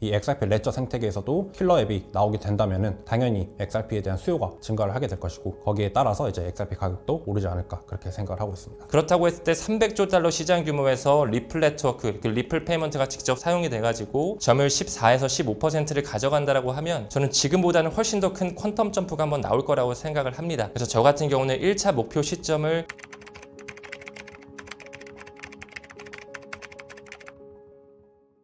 이 XRP 레저 생태계에서도 킬러 앱이 나오게 된다면은 당연히 XRP에 대한 수요가 증가를 하게 될 것이고 거기에 따라서 이제 XRP 가격도 오르지 않을까 그렇게 생각을 하고 있습니다. 그렇다고 했을 때 300조 달러 시장 규모에서 리플 네트워크, 그 리플 페이먼트가 직접 사용이 돼가지고 점유율 14에서 15%를 가져간다라고 하면 저는 지금보다는 훨씬 더 큰 퀀텀 점프가 한번 나올 거라고 생각을 합니다. 그래서 저 같은 경우는 1차 목표 시점을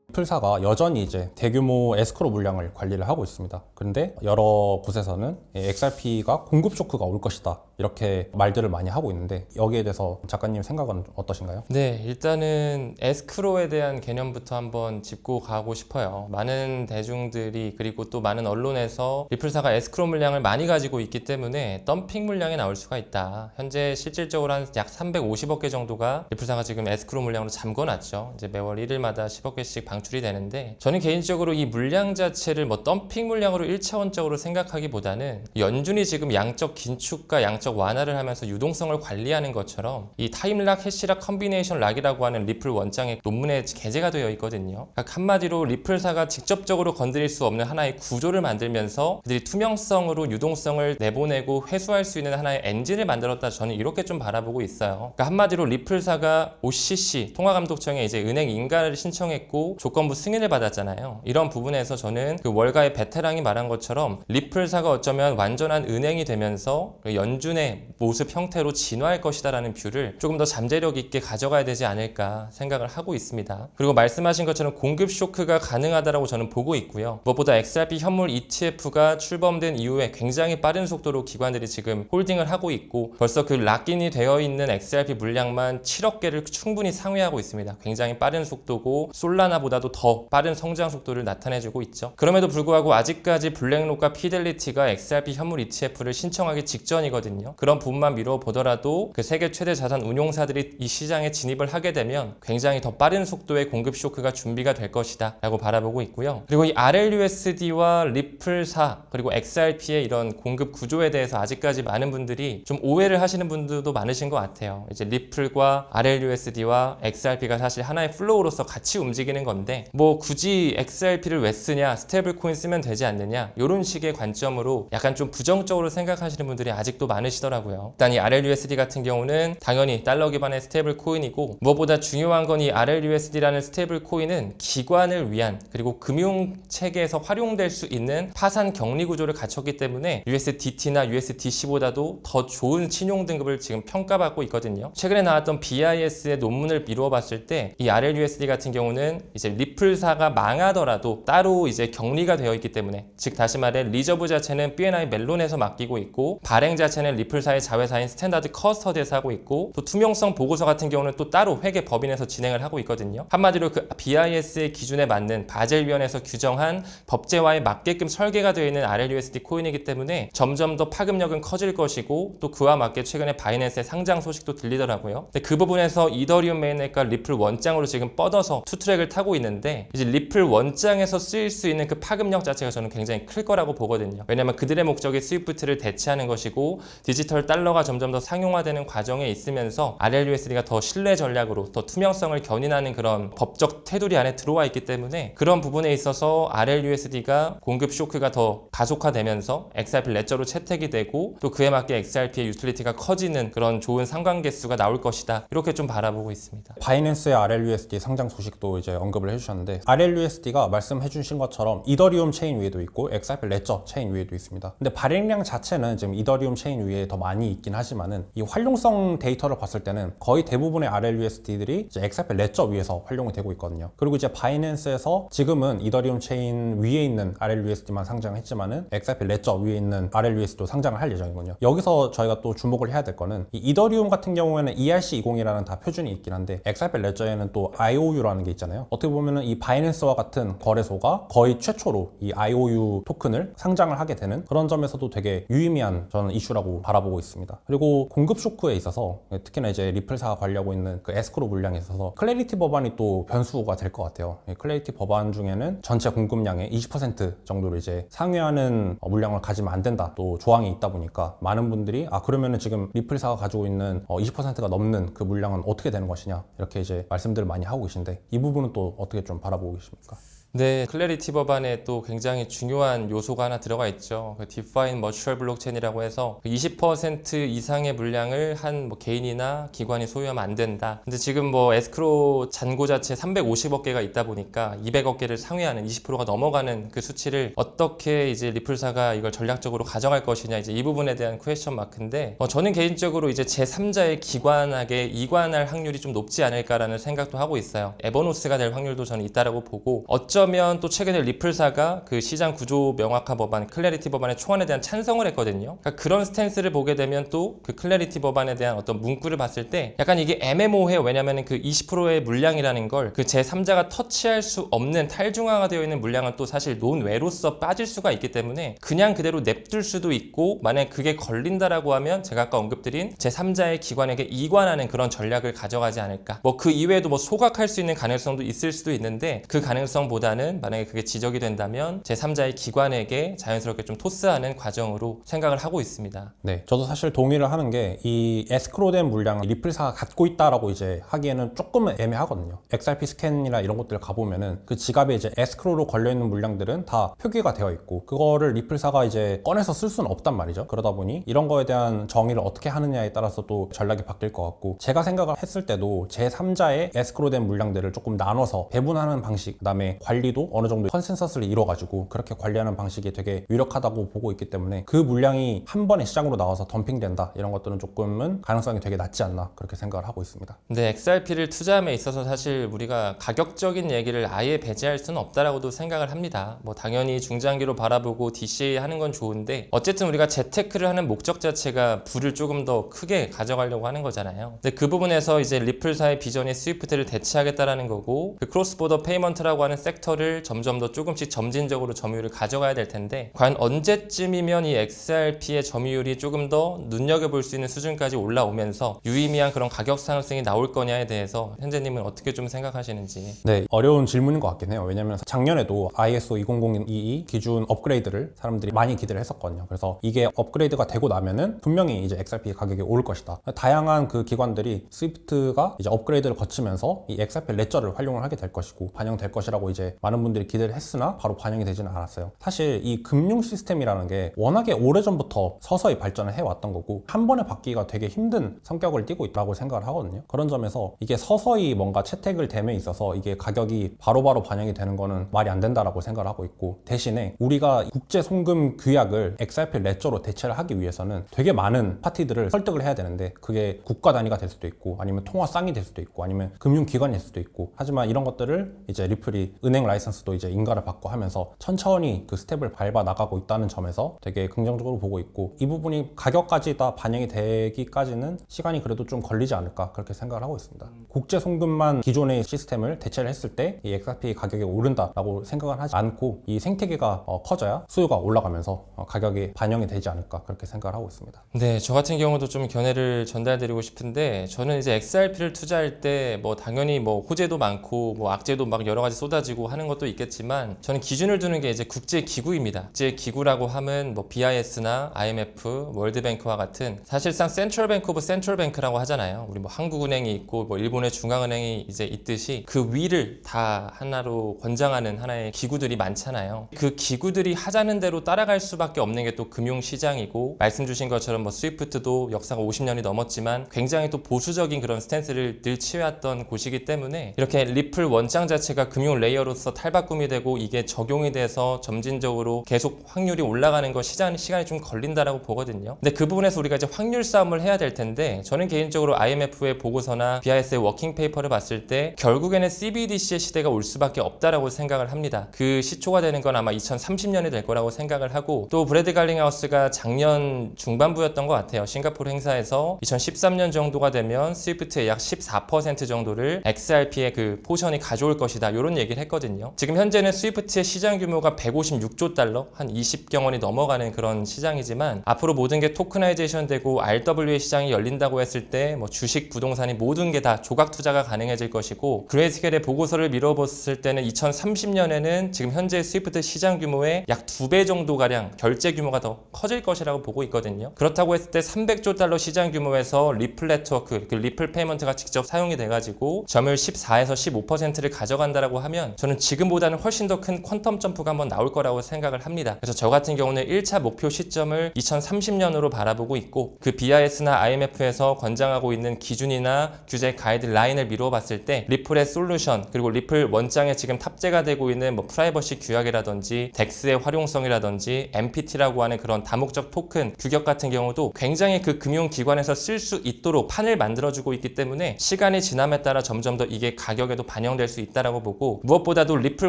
리플사가 여전히 이제 대규모 에스크로 물량을 관리를 하고 있습니다. 그런데 여러 곳에서는 XRP가 공급 쇼크가 올 것이다 이렇게 말들을 많이 하고 있는데 여기에 대해서 작가님 생각은 어떠신가요? 네, 일단은 에스크로에 대한 개념부터 한번 짚고 가고 싶어요. 많은 대중들이 그리고 또 많은 언론에서 리플사가 에스크로 물량을 많이 가지고 있기 때문에 덤핑 물량이 나올 수가 있다. 현재 실질적으로 한 약 350억 개 정도가 리플사가 지금 에스크로 물량으로 잠궈놨죠. 이제 매월 1일마다 10억 개씩 방출이 되는데 저는 개인적으로 이 물량 자체를 뭐 덤핑 물량으로 1차원적으로 생각하기보다는 연준이 지금 양적 긴축과 양적 완화를 하면서 유동성을 관리하는 것처럼 이 타임락, 해시락, 컨비네이션 락이라고 하는 리플 원장의 논문에 게재가 되어 있거든요. 그러니까 한마디로 리플사가 직접적으로 건드릴 수 없는 하나의 구조를 만들면서 그들이 투명성으로 유동성을 내보내고 회수할 수 있는 하나의 엔진을 만들었다. 저는 이렇게 좀 바라보고 있어요. 그러니까 한마디로 리플사가 OCC 통화감독청에 이제 은행 인가를 신청했고 조건부 승인을 받았잖아요. 이런 부분에서 저는 그 월가의 베테랑이 말한 것처럼 리플사가 어쩌면 완전한 은행이 되면서 연준의 모습 형태로 진화할 것이다라는 뷰를 조금 더 잠재력 있게 가져가야 되지 않을까 생각을 하고 있습니다. 그리고 말씀하신 것처럼 공급 쇼크가 가능하다라고 저는 보고 있고요. 무엇보다 XRP 현물 ETF가 출범된 이후에 굉장히 빠른 속도로 기관들이 지금 홀딩을 하고 있고 벌써 그 락인이 되어 있는 XRP 물량만 7억 개를 충분히 상회하고 있습니다. 굉장히 빠른 속도고 솔라나보다도 더 빠른 성장 속도를 나타내주고 있죠. 그럼에도 불구하고 아직까지 블랙록과 피델리티가 XRP 현물 ETF를 신청하기 직전이거든요. 그런 부분만 미뤄보더라도 그 세계 최대 자산 운용사들이 이 시장에 진입을 하게 되면 굉장히 더 빠른 속도의 공급 쇼크가 준비가 될 것이다 라고 바라보고 있고요. 그리고 이 RLUSD와 리플사 그리고 XRP의 이런 공급 구조에 대해서 아직까지 많은 분들이 좀 오해를 하시는 분들도 많으신 것 같아요. 이제 리플과 RLUSD와 XRP가 사실 하나의 플로우로서 같이 움직이는 건데 뭐 굳이 XRP를 왜 쓰냐, 스테이블 코인 쓰면 되지 않느냐 이런 식의 관점으로 약간 좀 부정적으로 생각하시는 분들이 아직도 많으시더라고요. 일단 이 RLUSD 같은 경우는 당연히 달러 기반의 스테이블 코인이고 무엇보다 중요한 건 이 RLUSD라는 스테이블 코인은 기관을 위한 그리고 금융 체계에서 활용될 수 있는 파산 격리 구조를 갖췄기 때문에 USDT나 USDC보다도 더 좋은 신용 등급을 지금 평가받고 있거든요. 최근에 나왔던 BIS의 논문을 미루어 봤을 때 이 RLUSD 같은 경우는 이제 리플사가 망하더라도 따로 이제 격리가 되어 있기 때문에 즉 다시 말해 리저브 자체는 BNI 멜론에서 맡기고 있고 발행 자체는 리플사의 자회사인 스탠다드 커스터디에서 하고 있고 또 투명성 보고서 같은 경우는 또 따로 회계 법인에서 진행을 하고 있거든요. 한마디로 그 BIS의 기준에 맞는 바젤위원회에서 규정한 법제화에 맞게끔 설계가 되어 있는 RLUSD 코인이기 때문에 점점 더 파급력은 커질 것이고 또 그와 맞게 최근에 바이낸스의 상장 소식도 들리더라고요. 근데 그 부분에서 이더리움 메인넷과 리플 원장으로 지금 뻗어서 투트랙을 타고 있는데 이제 리플 원장에서 쓰일 수 있는 그 파급력 자체가 저는 굉장히 클 거라고 보거든요. 왜냐면 그들의 목적이 스위프트를 대체하는 것이고 디지털 달러가 점점 더 상용화되는 과정에 있으면서 RLUSD가 더 신뢰 전략으로 더 투명성을 견인하는 그런 법적 테두리 안에 들어와 있기 때문에 그런 부분에 있어서 RLUSD가 공급 쇼크가 더 가속화되면서 XRP 레저로 채택이 되고 또 그에 맞게 XRP의 유틸리티가 커지는 그런 좋은 상관계수가 나올 것이다. 이렇게 좀 바라보고 있습니다. 바이낸스의 RLUSD 상장 소식도 이제 언급을 해주셨는데 RLUSD가 말씀해 주신 것처럼 이더리움 체인 위에도 있고 XRP 레저 체인 위에도 있습니다. 근데 발행량 자체는 지금 이더리움 체인 위에 더 많이 있긴 하지만은 이 활용성 데이터를 봤을 때는 거의 대부분의 RLUSD들이 이제 XRP 레저 위에서 활용이 되고 있거든요. 그리고 이제 바이낸스에서 지금은 이더리움 체인 위에 있는 RLUSD만 상장했지만은 XRP 레저 위에 있는 RLUSD도 상장을 할 예정이거든요. 여기서 저희가 또 주목을 해야 될 거는 이 이더리움 같은 경우에는 ERC20이라는 다 표준이 있긴 한데 XRP 레저에는 또 IOU라는 게 있잖아요. 어떻게 보면은 이 바이낸스와 같은 거래소가 거의 최초로 이 IOU 토큰을 상장을 하게 되는 그런 점에서도 되게 유의미한 저는 이슈라고 바라보고 있습니다. 그리고 공급 쇼크에 있어서 특히나 이제 리플사가 관리하고 있는 그 에스크로 물량에 있어서 클래리티 법안이 또 변수가 될 것 같아요. 클래리티 법안 중에는 전체 공급량의 20% 정도를 이제 상회하는 물량을 가지면 안 된다 또 조항이 있다 보니까 많은 분들이 그러면은 지금 리플사가 가지고 있는 20%가 넘는 그 물량은 어떻게 되는 것이냐 이렇게 이제 말씀들을 많이 하고 계신데 이 부분은 또 어떻게 좀 바라보고 계십니까? 네, 클래리티 법안에 또 굉장히 중요한 요소가 하나 들어가 있죠. 그 Define Virtual Blockchain이라고 해서 20% 이상의 물량을 한 뭐 개인이나 기관이 소유하면 안 된다. 근데 지금 뭐 에스크로 잔고 자체 350억 개가 있다 보니까 200억 개를 상회하는 20%가 넘어가는 그 수치를 어떻게 이제 리플사가 이걸 전략적으로 가져갈 것이냐, 이제 이 부분에 대한 퀘스천 마크인데, 저는 개인적으로 이제 제3자의 기관에게 이관할 확률이 좀 높지 않을까라는 생각도 하고 있어요. 에버노스가 될 확률도 저는 있다라고 보고, 어쩌면 또 최근에 리플사가 그 시장 구조 명확화 법안, 클래리티 법안의 초안에 대한 찬성을 했거든요. 그러니까 그런 스탠스를 보게 되면 또 그 클래리티 법안에 대한 어떤 문구를 봤을 때 약간 이게 애매모호해요. 왜냐면은 그 20%의 물량이라는 걸 그 제3자가 터치할 수 없는 탈중앙화 되어 있는 물량은 또 사실 논외로서 빠질 수가 있기 때문에 그냥 그대로 냅둘 수도 있고, 만약에 그게 걸린다라고 하면 제가 아까 언급드린 제3자의 기관에게 이관하는 그런 전략을 가져가지 않을까. 뭐 그 이외에도 뭐 소각할 수 있는 가능성도 있을 수도 있는데, 그 가능성보다는 만약에 그게 지적이 된다면 제3자의 기관에게 자연스럽게 좀 토스하는 과정으로 생각을 하고 있습니다. 네, 저도 사실 동의를 하는 게 이 에스크로된 물량을 리플사가 갖고 있다라고 이제 하기에는 조금은 애매하거든요. XRP 스캔이나 이런 것들 가보면은 그 지갑에 이제 에스크로로 걸려있는 물량들은 다 표기가 되어 있고, 그거를 리플사가 이제 꺼내서 쓸 수는 없단 말이죠. 그러다 보니 이런 거에 대한 정의를 어떻게 하느냐에 따라서 또 전략이 바뀔 것 같고, 제가 생각을 했을 때도 제3자의 에스크로된 물량들을 조금 나눠서 배분하는 방식, 그다음에 관리도 어느 정도 컨센서스를 이뤄가지고 그렇게 관리하는 방식이 되게 유력하다고 보고 있기 때문에, 그 물량이 한 번에 시장으로 나와서 덤핑된다, 이런 것들은 조금은 가능성이 되게 낮지 않나, 그렇게 생각을 하고 있습니다. 근데 XRP를 투자함에 있어서 사실 우리가 가격적인 얘기를 아예 배제할 수는 없다라고도 생각을 합니다. 뭐 당연히 중장기로 바라보고 DCA 하는 건 좋은데, 어쨌든 우리가 재테크를 하는 목적 자체가 부를 조금 더 크게 가져가려고 하는 거잖아요. 근데 그 부분에서 이제 리플사의 비전이 스위프트를 대체하겠다라는 거고, 그 크로스보더 페이먼트라고 하는 섹터를 점점 더 조금씩 점진적으로 점유율을 가져가야 될 텐데, 과연 언제쯤이면 이 XRP의 점유율이 조금 더 눈여겨볼 수 있는 수준까지 올라오면서 유의미한 그런 가격 상승이 나올 거냐에 대해서 현재님은 어떻게 좀 생각하시는지. 네, 어려운 질문인 것 같긴 해요. 왜냐면 작년에도 ISO 20022 기준 업그레이드를 사람들이 많이 기대를 했었거든요. 그래서 이게 업그레이드가 되고 나면은 분명히 이제 XRP 가격이 오를 것이다. 다양한 그 기관들이 스위프트가 이제 업그레이드를 거치면서 이 XRP 레저를 활용을 하게 될 것이고 반영될 것이라고 이제 많은 분들이 기대를 했으나 바로 반영이 되지는 않았어요. 사실 이 금융 시스템이라는 게 워낙에 오래전부터 서서히 발전을 해왔던 거고, 한 번에 바뀌기가 되게 힘든 성격을 띠고 있다고 생각을 하거든요. 그런 점에서 이게 서서히 뭔가 채택을 됨에 있어서 이게 가격이 바로바로 반영이 되는 거는 말이 안 된다라고 생각을 하고 있고, 대신에 우리가 국제 송금 규약을 XRP 레저로 대체를 하기 위해서는 되게 많은 파티들을 설득을 해야 되는데, 그게 국가 단위가 될 수도 있고 아니면 통화쌍이 될 수도 있고 아니면 금융기관일 수도 있고, 하지만 이런 것들을 이제 리플이 은행 라이선스도 이제 인가를 받고 하면서 천천히 그 스텝을 밟아 나가고 있다는 점에서 되게 긍정적으로 보고 있고, 이 부분이 가격까지 다 반영이 되기까지는 시간이 그래도 좀 걸리지 않을까, 그렇게 생각을 하고 있습니다. 국제 송금만 기존의 시스템을 대체를 했을 때 이 XRP 가격이 오른다라고 생각을 하지 않고, 이 생태계가 커져야 수요가 올라가면서 가격이 반영이 되지 않을까, 그렇게 생각을 하고 있습니다. 네, 저 같은 경우도 좀 견해를 전달드리고 싶은데, 저는 이제 XRP를 투자할 때 뭐 당연히 뭐 호재도 많고 뭐 악재도 막 여러 가지 쏟아지고 하는 것도 있겠지만, 저는 기준을 두는 게 이제 국제 기구입니다. 국제 기구라고 하면 뭐 BIS나 IMF, 월드뱅크와 같은, 사실상 센트럴 뱅크 오브 센트럴 뱅크라고 하잖아요. 우리 뭐 한국은행이 있고 뭐 일본의 중앙은행이 이제 있듯이 그 위를 다 하나로 권장하는 하나의 기구들이 많잖아요. 그 기구들이 하자는 대로 따라갈 수밖에 없는 게 또 금융시장이고, 말씀 주신 것처럼 뭐 스위프트도 역사가 50년이 넘었지만 굉장히 또 보수적인 그런 스탠스를 늘 취해왔던 곳이기 때문에, 이렇게 리플 원장 자체가 금융 레이어로서 탈바꿈이 되고 이게 적용이 돼서 점진적으로 계속 확률이 올라가는 거 시간이 좀 걸린다라고 보거든요. 근데 그 부분에서 우리가 이제 확률 싸움을 해야 될 텐데, 저는 개인적으로 IMF의 보고서나 BIS의 워킹 페이퍼를 봤을 때 결국에는 CBDC의 시대가 올 수밖에 없다라고 생각을 합니다. 그 시초가 되는 건 아마 2030년이 될 거라고 생각을 하고, 또 브래드 갈링하우스가 작년 중반부였던 것 같아요. 싱가포르 행사에서 2013년 정도가 되면 스위프트의 약 14% 정도를 XRP의 그 포션이 가져올 것이다, 이런 얘기를 했거든요. 지금 현재는 스위프트의 시장 규모가 156조 달러, 한 20경 원이 넘어가는 그런 시장이지만, 앞으로 모든 게 토크나이제이션 되고 RWA 시장이 열린다고 했을 때 뭐 주식, 부동산이 모든 게 다 조각 투자가 가능해질 것이고, 그레이스켈의 보고서를 미뤄봤을 때는 2030년에는 지금 현재 스위프트 시장 규모의 약 2배 정도가량 결제 규모가 더 커질 것이라고 보고 있거든요. 그렇다고 했을 때 300조 달러 시장 규모에서 리플 네트워크, 그 리플 페이먼트가 직접 사용이 돼가지고 점유율 14에서 15%를 가져간다라고 하면, 저는 지금보다는 훨씬 더 큰 퀀텀 점프가 한번 나올 거라고 생각을 합니다. 그래서 저 같은 경우는 1차 목표 시점을 2030년으로 바라보고 있고 그 BIS나 IMF에서 권장하고 있는 기준이나 규제 가이드라인을 미루어 봤을 때 리플의 솔루션 그리고 리플 원장에 지금 탑재가 되고 있는 뭐 프라이버시 규약이라든지 덱스의 활용성이라든지 MPT라고 하는 그런 다목적 토큰 규격 같은 경우도 굉장히 그 금융기관에서 쓸 수 있도록 판을 만들어주고 있기 때문에 시간이 지남에 따라 점점 더 이게 가격에도 반영될 수 있다라고 보고 무엇보다도 리플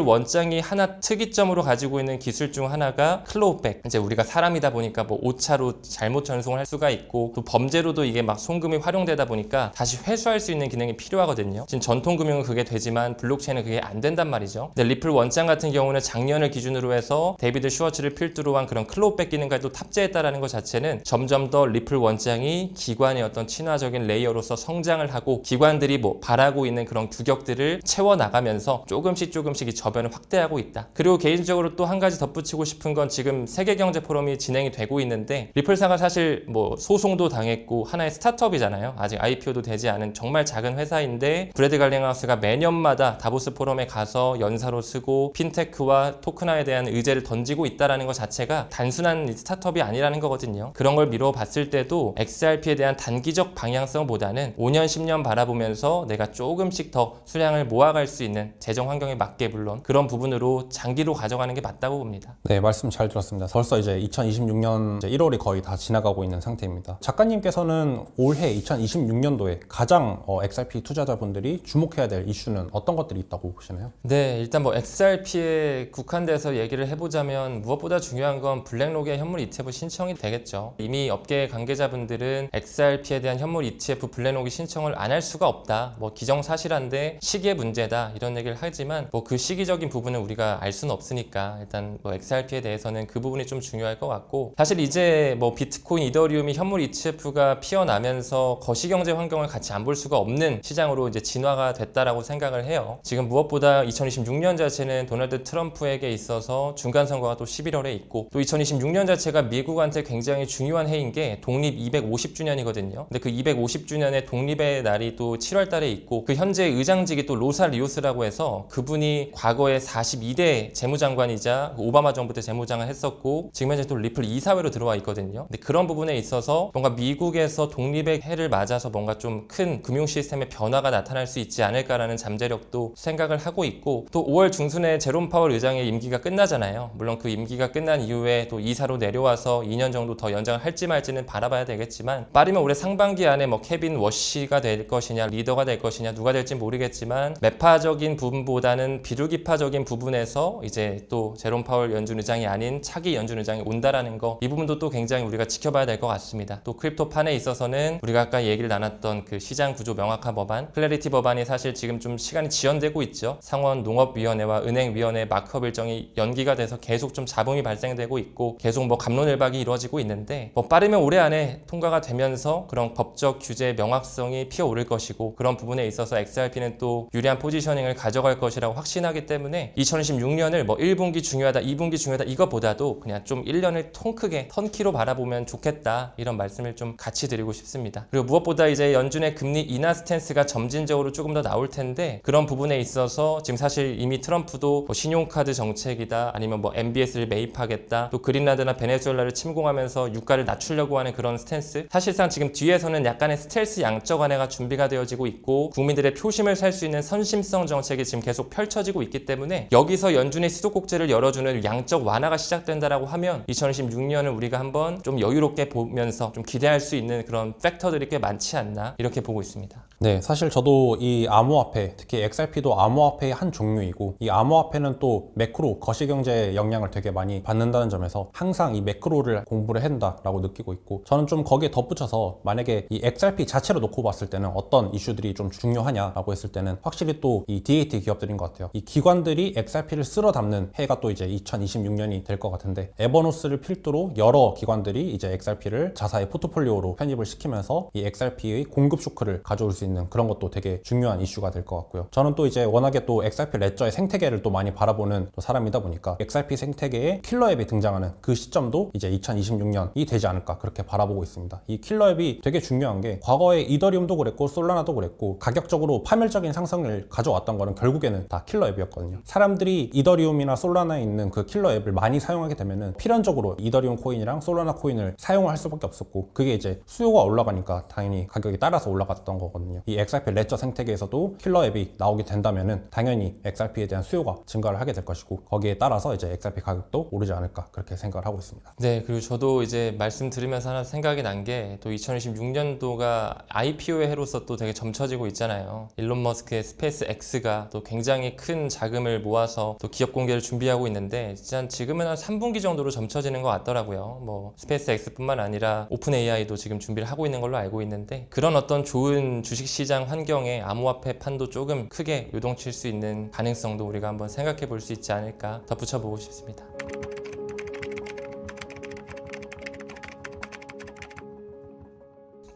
원장이 하나 특이점으로 가지고 있는 기술 중 하나가 클로우백. 이제 우리가 사람이다 보니까 뭐 오차로 잘못 전송을 할 수가 있고 또 범죄로도 이게 막 송금이 활용되다 보니까 다시 회수할 수 있는 기능이 필요하거든요. 지금 전통 금융은 그게 되지만 블록체인은 그게 안 된단 말이죠. 근데 리플 원장 같은 경우는 작년을 기준으로 해서 데이비드 슈워츠를 필두로 한 그런 클로우백 기능까지도 탑재했다라는 것 자체는 점점 더 리플 원장이 기관의 어떤 친화적인 레이어로서 성장을 하고 기관들이 뭐 바라고 있는 그런 규격들을 채워나가면서 조금씩 이 저변을 확대하고 있다. 그리고 개인적으로 또 한 가지 덧붙이고 싶은 건 지금 세계경제 포럼이 진행이 되고 있는데 리플사가 사실 뭐 소송도 당했고 하나의 스타트업이잖아요. 아직 IPO도 되지 않은 정말 작은 회사인데 브래드 갈링하우스가 매년마다 다보스 포럼에 가서 연사로 쓰고 핀테크와 토큰화에 대한 의제를 던지고 있다는 것 자체가 단순한 스타트업이 아니라는 거거든요. 그런 걸 미뤄 봤을 때도 XRP에 대한 단기적 방향성보다는 5년, 10년 바라보면서 내가 조금씩 더 수량을 모아갈 수 있는 재정 환경에 맞게 물론 그런 부분으로 장기로 가져가는 게 맞다고 봅니다. 네, 말씀 잘 들었습니다. 벌써 이제 2026년 1월이 거의 다 지나가고 있는 상태입니다. 작가님께서는 올해 2026년도에 가장 XRP 투자자분들이 주목해야 될 이슈는 어떤 것들이 있다고 보시나요? 네, 일단 뭐 XRP에 국한돼서 얘기를 해보자면 무엇보다 중요한 건 블랙록의 현물 ETF 신청이 되겠죠. 이미 업계 관계자분들은 XRP에 대한 현물 ETF 블랙록이 신청을 안 할 수가 없다. 뭐 기정사실한데 시기의 문제다 이런 얘기를 하지만 뭐 그 시기적인 부분은 우리가 알 수는 없으니까 일단 뭐 XRP에 대해서는 그 부분이 좀 중요할 것 같고 사실 이제 뭐 비트코인, 이더리움이 현물 ETF가 피어나면서 거시경제 환경을 같이 안 볼 수가 없는 시장으로 이제 진화가 됐다라고 생각을 해요. 지금 무엇보다 2026년 자체는 도널드 트럼프에게 있어서 중간 선거가 또 11월에 있고 또 2026년 자체가 미국한테 굉장히 중요한 해인 게 독립 250주년이거든요. 근데 그 250주년의 독립의 날이 또 7월 달에 있고 그 현재 의장직이 또 로사 리오스라고 해서 그분이 과거에 42대 재무장관이자 오바마 정부 때 재무장을 했었고 지금 현재 또 리플 이사회로 들어와 있거든요. 근데 그런 부분에 있어서 뭔가 미국에서 독립의 해를 맞아서 뭔가 좀 큰 금융 시스템의 변화가 나타날 수 있지 않을까라는 잠재력도 생각을 하고 있고 또 5월 중순에 제롬 파월 의장의 임기가 끝나잖아요. 물론 그 임기가 끝난 이후에 또 이사로 내려와서 2년 정도 더 연장을 할지 말지는 바라봐야 되겠지만 빠르면 올해 상반기 안에 뭐 케빈 워시가 될 것이냐 리더가 될 것이냐 누가 될지 모르겠지만 매파적인 부분보다는 비둘기파적인 부분에서 이제 또 제롬 파월 연준 의장이 아닌 차기 연준 의장이 온다라는 거 이 부분도 또 굉장히 우리가 지켜봐야 될 것 같습니다. 또 크립토판에 있어서는 우리가 아까 얘기를 나눴던 그 시장 구조 명확화 법안 클래리티 법안이 사실 지금 좀 시간이 지연되고 있죠. 상원 농업위원회와 은행위원회 마크업 일정이 연기가 돼서 계속 좀 잡음이 발생되고 있고 계속 뭐 갑론을박이 이루어지고 있는데 뭐 빠르면 올해 안에 통과가 되면서 그런 법적 규제의 명확성이 피어오를 것이고 그런 부분에 있어서 XRP는 또 유리한 포지셔닝을 가져갈 것이라고 확신하기 때문에 2026년을 뭐 1분기 중요하다 2분기 중요하다 이거보다도 그냥 좀 1년을 통 크게 턴키로 바라보면 좋겠다 이런 말씀을 좀 같이 드리고 싶습니다. 그리고 무엇보다 이제 연준의 금리 인하 스탠스가 점진적으로 조금 더 나올 텐데 그런 부분에 있어서 지금 사실 이미 트럼프도 뭐 신용카드 정책이다 아니면 뭐 MBS를 매입하겠다 또 그린란드나 베네수엘라를 침공하면서 유가를 낮추려고 하는 그런 스탠스 사실상 지금 뒤에서는 약간의 스텔스 양적 완화가 준비가 되어지고 있고 국민들의 표심을 살 수 있는 선심성 정책이 지금 계속 펼쳐지고 있기 때문에 여기서 연준의 수도꼭지를 열어주는 양적 완화가 시작된다라고 하면 2026년을 우리가 한번 좀 여유롭게 보면서 좀 기대할 수 있는 그런 팩터들이 꽤 많지 않나 이렇게 보고 있습니다. 네, 사실 저도 이 암호화폐, 특히 XRP도 암호화폐의 한 종류이고 이 암호화폐는 또 매크로, 거시경제의 영향을 되게 많이 받는다는 점에서 항상 이 매크로를 공부를 해야 된다라고 느끼고 있고 저는 좀 거기에 덧붙여서 만약에 이 XRP 자체로 놓고 봤을 때는 어떤 이슈들이 좀 중요하냐라고 했을 때는 확실히 또 이 DAT 기업들인 것 같아요. 이 기관들이 XRP를 쓸어 담는 해가 또 이제 2026년이 될 것 같은데 에버노스를 필두로 여러 기관들이 이제 XRP를 자사의 포트폴리오로 편입을 시키면서 이 XRP의 공급 쇼크를 가져올 수 있는 있는 그런 것도 되게 중요한 이슈가 될 것 같고요. 저는 또 이제 워낙에 또 XRP 레저의 생태계를 또 많이 바라보는 또 사람이다 보니까 XRP 생태계에 킬러 앱이 등장하는 그 시점도 이제 2026년이 되지 않을까 그렇게 바라보고 있습니다. 이 킬러 앱이 되게 중요한 게 과거에 이더리움도 그랬고 솔라나도 그랬고 가격적으로 파멸적인 상승을 가져왔던 거는 결국에는 다 킬러 앱이었거든요. 사람들이 이더리움이나 솔라나에 있는 그 킬러 앱을 많이 사용하게 되면은 필연적으로 이더리움 코인이랑 솔라나 코인을 사용할 수밖에 없었고 그게 이제 수요가 올라가니까 당연히 가격이 따라서 올라갔던 거거든요. 이 XRP 레저 생태계에서도 킬러 앱이 나오게 된다면은 당연히 XRP에 대한 수요가 증가를 하게 될 것이고 거기에 따라서 이제 XRP 가격도 오르지 않을까 그렇게 생각을 하고 있습니다. 네, 그리고 저도 이제 말씀 들으면서 하나 생각이 난 게 또 2026년도가 IPO의 해로서 또 되게 점쳐지고 있잖아요. 일론 머스크의 스페이스 X가 또 굉장히 큰 자금을 모아서 또 기업 공개를 준비하고 있는데 진짜 지금은 한 3분기 정도로 점쳐지는 것 같더라고요. 뭐 스페이스 X뿐만 아니라 오픈 AI도 지금 준비를 하고 있는 걸로 알고 있는데 그런 어떤 좋은 주식시장 환경에 암호화폐 판도 조금 크게 요동칠 수 있는 가능성도 우리가 한번 생각해 볼 수 있지 않을까 덧붙여 보고 싶습니다.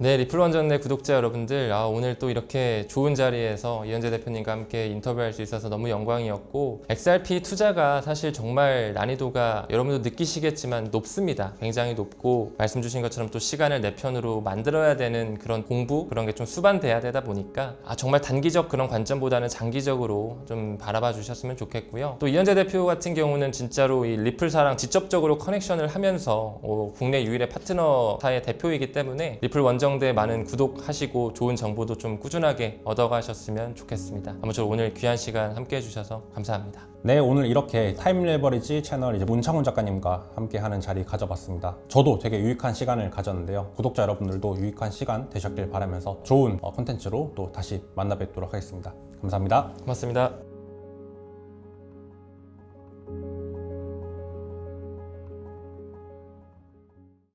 네, 리플원전의 구독자 여러분들, 오늘 또 이렇게 좋은 자리에서 이현재 대표님과 함께 인터뷰할 수 있어서 너무 영광이었고 XRP 투자가 사실 정말 난이도가 여러분도 느끼시겠지만 높습니다. 굉장히 높고 말씀 주신 것처럼 또 시간을 내 편으로 만들어야 되는 그런 공부 그런 게 좀 수반돼야 되다 보니까 정말 단기적 그런 관점보다는 장기적으로 좀 바라봐 주셨으면 좋겠고요. 또 이현재 대표 같은 경우는 진짜로 이 리플사랑 직접적으로 커넥션을 하면서 국내 유일의 파트너사의 대표이기 때문에 리플 원정 대 많은 구독하시고 좋은 정보도 좀 꾸준하게 얻어가셨으면 좋겠습니다. 아무쪼록 오늘 귀한 시간 함께 해주셔서 감사합니다. 네, 오늘 이렇게 타임 레버리지 채널 이제 문창훈 작가님과 함께 하는 자리 가져봤습니다. 저도 되게 유익한 시간을 가졌는데요. 구독자 여러분들도 유익한 시간 되셨길 바라면서 좋은 콘텐츠로 또 다시 만나 뵙도록 하겠습니다. 감사합니다. 고맙습니다.